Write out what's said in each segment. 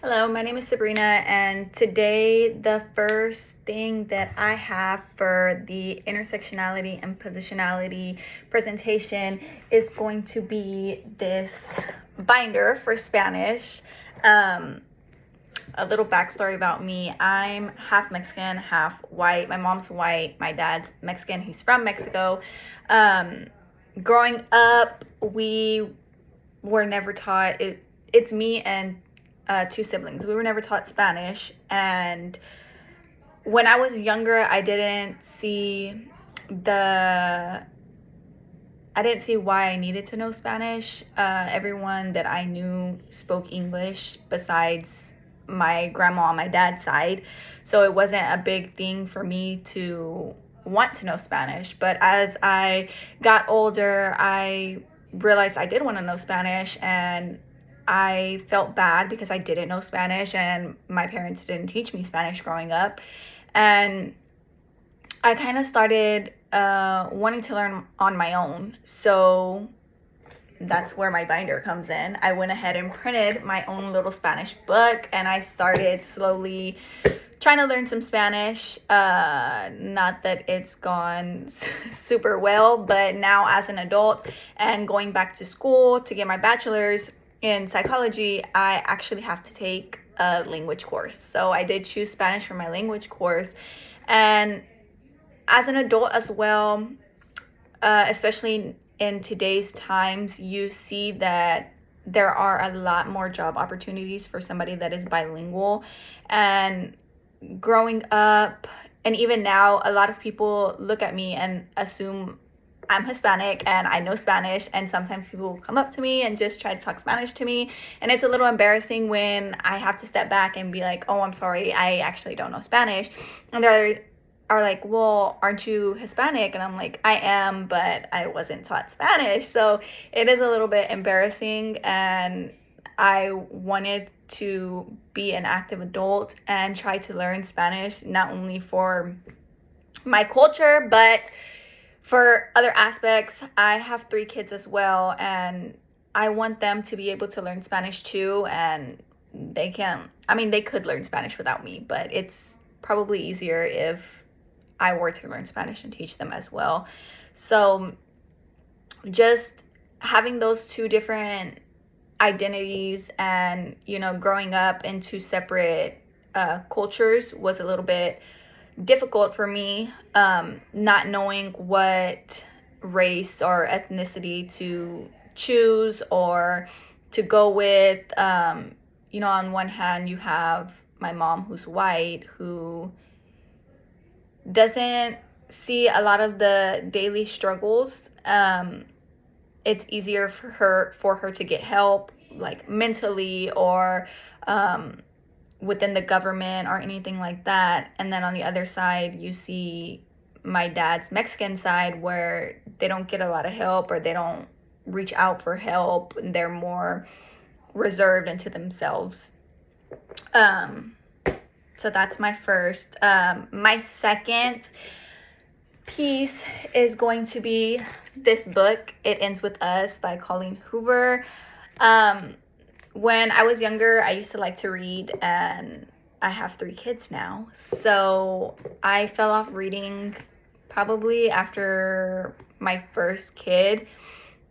Hello, my name is Sabrina, and today the first thing that I have for the intersectionality and positionality presentation is going to be this binder for Spanish. A little backstory about me: I'm half Mexican, half white. My mom's white, my dad's Mexican, he's from Mexico. Growing up, we were never taught it's me and two siblings. We were never taught Spanish, and when I was younger, the I didn't see why I needed to know Spanish. Everyone that I knew spoke English besides my grandma on my dad's side, so it wasn't a big thing for me to want to know Spanish. But as I got older, I realized I did want to know Spanish, and I felt bad because I didn't know Spanish and my parents didn't teach me Spanish growing up. And I kind of started wanting to learn on my own. So that's where my binder comes in. I went ahead and printed my own little Spanish book, and I started slowly trying to learn some Spanish. Not that it's gone super well, but now as an adult and going back to school to get my bachelor's in psychology, I actually have to take a language course. So I did choose Spanish for my language course. And as an adult as well, especially in today's times, you see that there are a lot more job opportunities for somebody that is bilingual. And growing up, and even now, a lot of people look at me and assume I'm Hispanic and I know Spanish, and sometimes people will come up to me and just try to talk Spanish to me, and it's a little embarrassing when I have to step back and be like, oh, I'm sorry, I actually don't know Spanish. And they are like, well, aren't you Hispanic? And I'm like, I am, but I wasn't taught Spanish. So it is a little bit embarrassing, and I wanted to be an active adult and try to learn Spanish, not only for my culture, but for other aspects. I have 3 kids as well, and I want them to be able to learn Spanish too. And they could learn Spanish without me, but it's probably easier if I were to learn Spanish and teach them as well. So just having those two different identities and, growing up in 2 separate cultures was a little bit difficult for me, not knowing what race or ethnicity to choose or to go with. On one hand, you have my mom, who's white, who doesn't see a lot of the daily struggles. It's easier for her to get help, like mentally or within the government or anything like that. And then on the other side, you see my dad's Mexican side, where they don't get a lot of help, or they don't reach out for help, and they're more reserved into themselves. So that's my first. My second piece is going to be this book, It Ends With Us by Colleen Hoover. When I was younger, I used to like to read, and I have 3 kids now. So I fell off reading probably after my first kid.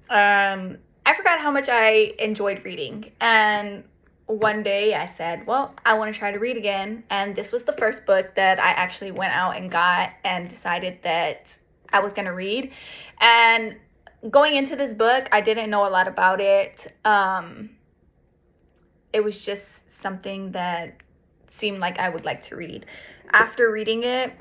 I forgot how much I enjoyed reading. And one day I said, well, I want to try to read again. And this was the first book that I actually went out and got and decided that I was going to read. And going into this book, I didn't know a lot about it. It was just something that seemed like I would like to read. After reading it,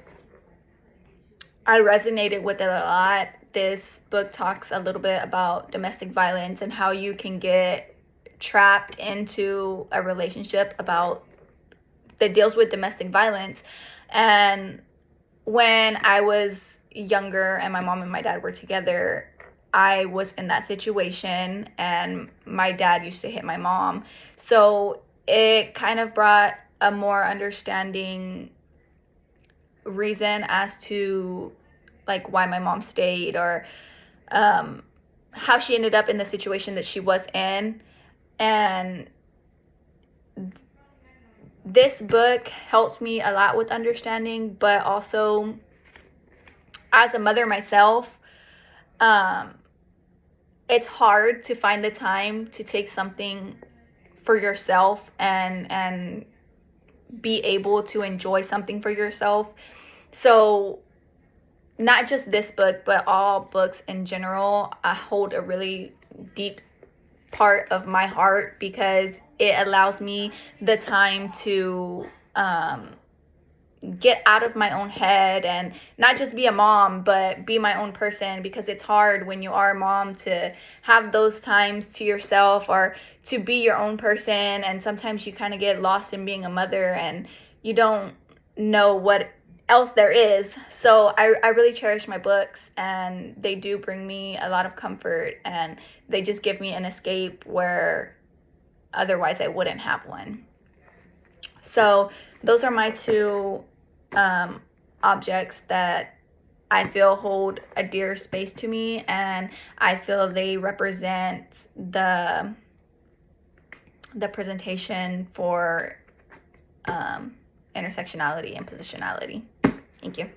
I resonated with it a lot. This book talks a little bit about domestic violence and how you can get trapped into a relationship that deals with domestic violence. And when I was younger and my mom and my dad were together, I was in that situation, and my dad used to hit my mom. So it kind of brought a more understanding reason as to like why my mom stayed, or how she ended up in the situation that she was in. And this book helped me a lot with understanding, but also as a mother myself, it's hard to find the time to take something for yourself and be able to enjoy something for yourself. So not just this book, but all books in general, I hold a really deep part of my heart because it allows me the time to get out of my own head and not just be a mom, but be my own person, because it's hard when you are a mom to have those times to yourself or to be your own person. And sometimes you kind of get lost in being a mother and you don't know what else there is. So I really cherish my books, and they do bring me a lot of comfort, and they just give me an escape where otherwise I wouldn't have one. So those are my two objects that I feel hold a dear space to me, and I feel they represent the presentation for intersectionality and positionality. Thank you.